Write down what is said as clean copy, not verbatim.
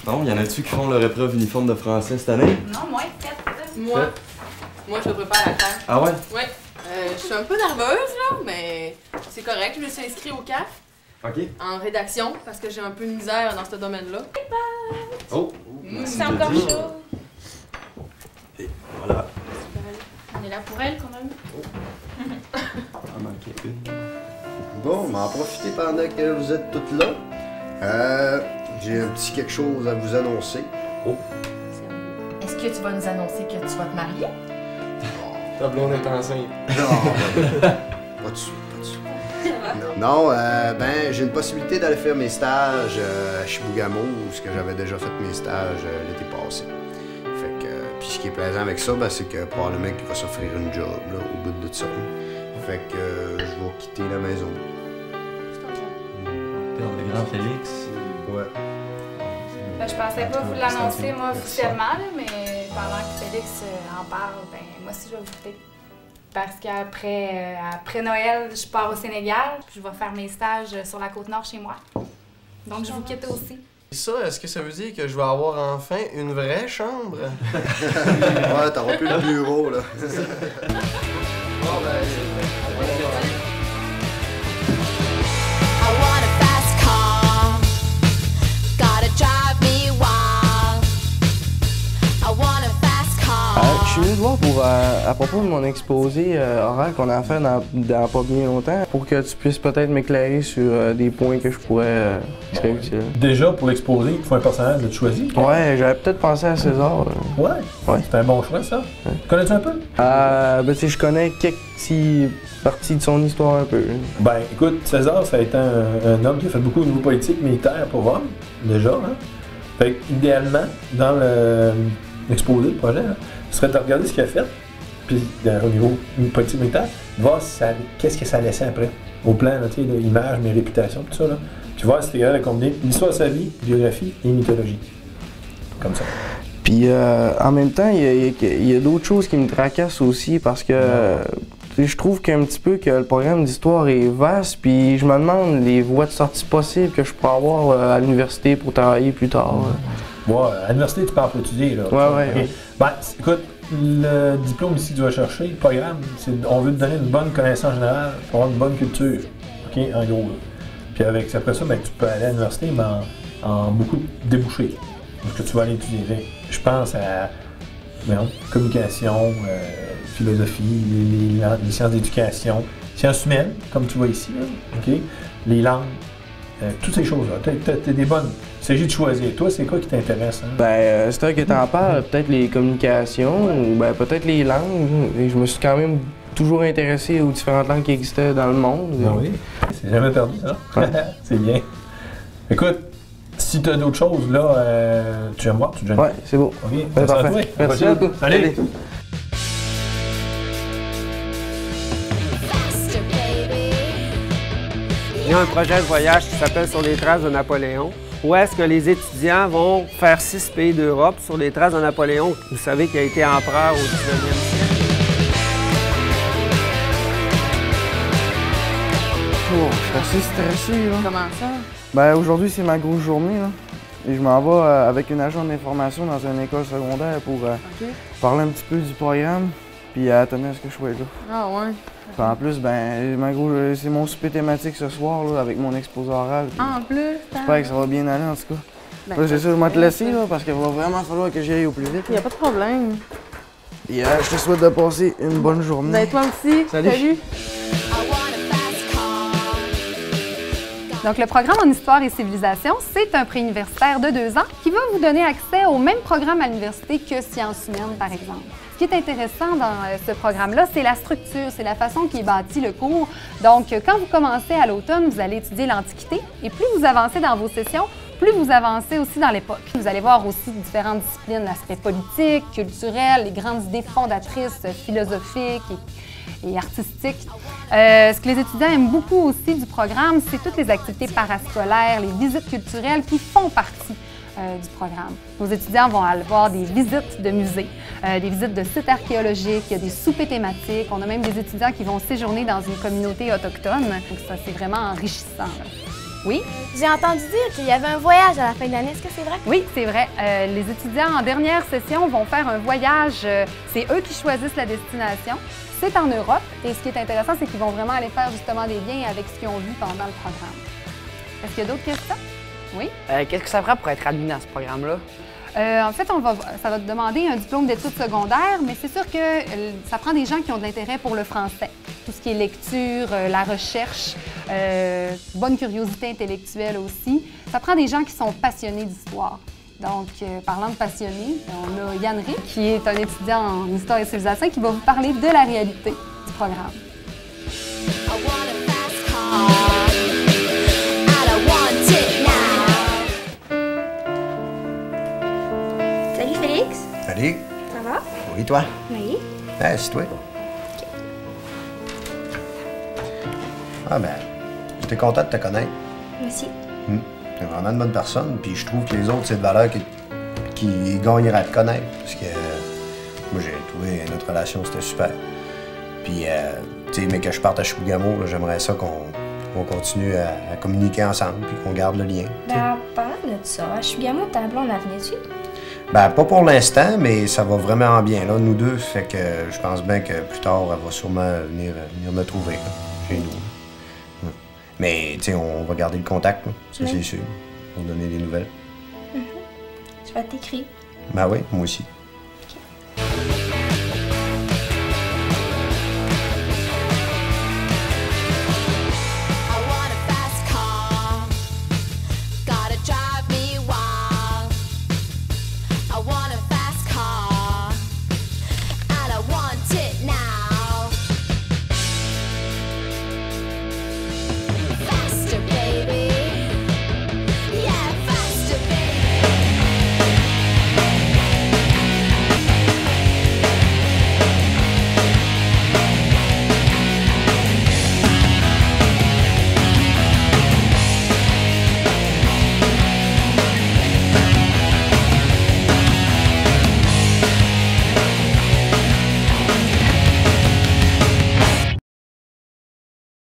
Bon, y en a-tu qui font leur épreuve uniforme de français cette année? Non, moi, 7. Moi, je me prépare à la faire. Ah ouais? Ouais. Je suis un peu nerveuse, là, mais c'est correct. Je me suis inscrite au CAF. OK. En rédaction, parce que j'ai un peu de misère dans ce domaine-là. Oh! C'est encore chaud. Et voilà. On est là pour elle, quand même. Il en manquait une. Bon, on va en profiter pendant que vous êtes toutes là. J'ai un petit quelque chose à vous annoncer. Oh! Est-ce que tu vas nous annoncer que tu vas te marier? Ta blonde est enceinte. Non, pas de suite, pas de suite. Non, ben, j'ai une possibilité d'aller faire mes stages à Chibougamau, où j'avais déjà fait mes stages l'été passé. Fait que, puis ce qui est plaisant avec ça, ben, c'est que probablement qu'il va s'offrir une job là, au bout de ça. Fait que je vais quitter la maison. Père de grand Félix. Ouais. Ben, je pensais pas vous l'annoncer, moi, officiellement, là, mais pendant que Félix en parle, ben, moi aussi, je vais vous quitter. Parce qu'après Noël, je pars au Sénégal, puis je vais faire mes stages sur la Côte-Nord chez moi. Donc, je vous quitte aussi. Ça, est-ce que ça veut dire que je vais avoir enfin une vraie chambre? Ouais, t'auras plus le bureau, là. Bon, ben, I want a fast car, gotta drive me wild. I want a fast car. je suis venu te voir pour, à propos de mon exposé oral qu'on a fait dans pas bien longtemps, pour que tu puisses peut-être m'éclairer sur des points que je pourrais qui seraient utiles. Déjà, pour l'exposer, il faut un personnage de te choisir. Ouais, j'avais peut-être pensé à César. Ouais. Ouais. C'est un bon choix, ça. Ouais. Connais-tu un peu? Ben, tu sais, je connais quelques petites parties de son histoire un peu. Ben, écoute, César, ça a été un homme qui a fait beaucoup au niveau politique, militaire pour Rome, déjà. Hein? Fait que, idéalement, dans l'exposé, le projet, hein, ce serait de regarder ce qu'il a fait, puis au niveau politique militaire, de voir qu'est-ce que ça laissait après, au plan, tu sais, l'image, mes réputations, tout ça, là. Puis voir si t'es capable de combiner l'histoire de sa vie, biographie et mythologie. Comme ça. Puis en même temps, il y a d'autres choses qui me tracassent aussi parce que je trouve qu'un petit peu que le programme d'histoire est vaste, puis je me demande les voies de sortie possibles que je pourrais avoir à l'université pour travailler plus tard. Ouais, à l'université, tu parles pour étudier, là. Ouais. Okay. Ben, écoute, le diplôme ici que tu vas chercher, le programme, on veut te donner une bonne connaissance générale pour avoir une bonne culture. OK, en gros, là. Puis après ça, ben, tu peux aller à l'université, mais en beaucoup de débouchés. Parce que tu vas aller étudier. Je pense à communication, philosophie, les sciences d'éducation, sciences humaines, comme tu vois ici, là, OK? Les langues, toutes ces choses-là. T'as des bonnes. Il s'agit de choisir. Toi, c'est quoi qui t'intéresse? Hein? Ben, c'est vrai que t'en parles, peut-être les communications, ou ben, peut-être les langues. Et je me suis quand même toujours intéressé aux différentes langues qui existaient dans le monde. Ah oui, c'est jamais perdu, ça. Ouais. C'est bien. Écoute, si tu as d'autres choses, là, tu viens me voir, tu viens. Ouais, c'est beau. OK, Ben, parfait. Merci beaucoup. Allez! Faster, baby. Il y a un projet de voyage qui s'appelle Sur les traces de Napoléon, où est-ce que les étudiants vont faire 6 pays d'Europe sur les traces de Napoléon, vous savez, qui a été empereur au 19e siècle. Oh, je suis assez stressé, là. Comment ça? Ben, aujourd'hui, c'est ma grosse journée, là. Et je m'en vais avec une agente d'information dans une école secondaire pour parler un petit peu du programme, puis attendre à ce que je sois là. Ah ouais. Puis en plus, ben, c'est mon souper thématique ce soir, là, avec mon exposé oral. En plus, J'espère que ça va bien aller, en tout cas. ben, Là, c'est sûr, je vais te laisser, là, parce qu'il va vraiment falloir que j'y aille au plus vite. il n'y a pas de problème. Et je te souhaite de passer une bonne journée. Ben, toi aussi. Salut. I want a fast car. Donc, le programme en Histoire et Civilisation, c'est un préuniversitaire de 2 ans qui va vous donner accès au même programme à l'université que Sciences humaines, par exemple. Ce qui est intéressant dans ce programme-là, c'est la structure, c'est la façon qui est bâti le cours. Donc, quand vous commencez à l'automne, vous allez étudier l'Antiquité et plus vous avancez dans vos sessions, plus vous avancez aussi dans l'époque. Vous allez voir aussi différentes disciplines, l'aspect politique, culturel, les grandes idées fondatrices, philosophiques et artistiques. Ce que les étudiants aiment beaucoup aussi du programme, c'est toutes les activités parascolaires, les visites culturelles qui font partie du programme. Nos étudiants vont aller voir des visites de musées, des visites de sites archéologiques, il y a des soupers thématiques. On a même des étudiants qui vont séjourner dans une communauté autochtone. Donc ça, c'est vraiment enrichissant, là. Oui? J'ai entendu dire qu'il y avait un voyage à la fin de l'année. Est-ce que c'est vrai? Oui, c'est vrai. Les étudiants en dernière session vont faire un voyage. C'est eux qui choisissent la destination. C'est en Europe. Et ce qui est intéressant, c'est qu'ils vont vraiment aller faire justement des liens avec ce qu'ils ont vu pendant le programme. Est-ce qu'il y a d'autres questions? Oui? Qu'est-ce que ça prend pour être admis dans ce programme-là? En fait, ça va te demander un diplôme d'études secondaires, mais c'est sûr que ça prend des gens qui ont de l'intérêt pour le français. Tout ce qui est lecture, la recherche, bonne curiosité intellectuelle aussi. Ça prend des gens qui sont passionnés d'histoire. Donc, parlant de passionnés, on a Yann Rick, qui est un étudiant en histoire et civilisation, qui va vous parler de la réalité du programme. Salut Félix. Salut. Ça va? Oui, toi? Oui. C'est toi. Ah ben, j'étais content de te connaître. Moi aussi. T'es vraiment une bonne personne, puis je trouve que les autres, c'est de valeur qui gagneraient à te connaître. Parce que moi, j'ai trouvé notre relation, c'était super. Puis, tu sais, mais que je parte à Chibougamau, là, j'aimerais ça qu'on continue à communiquer ensemble, puis qu'on garde le lien. Ben, parlant de ça, à Chibougamau, ta blonde, elle venait dessus? Ben, pas pour l'instant, mais ça va vraiment bien, là, nous deux. Fait que je pense bien que plus tard, elle va sûrement venir me trouver, là, chez nous. Mais, tu sais, on va garder le contact, là, ça c'est sûr. On va donner des nouvelles. Je vais t'écrire. Ben oui, moi aussi.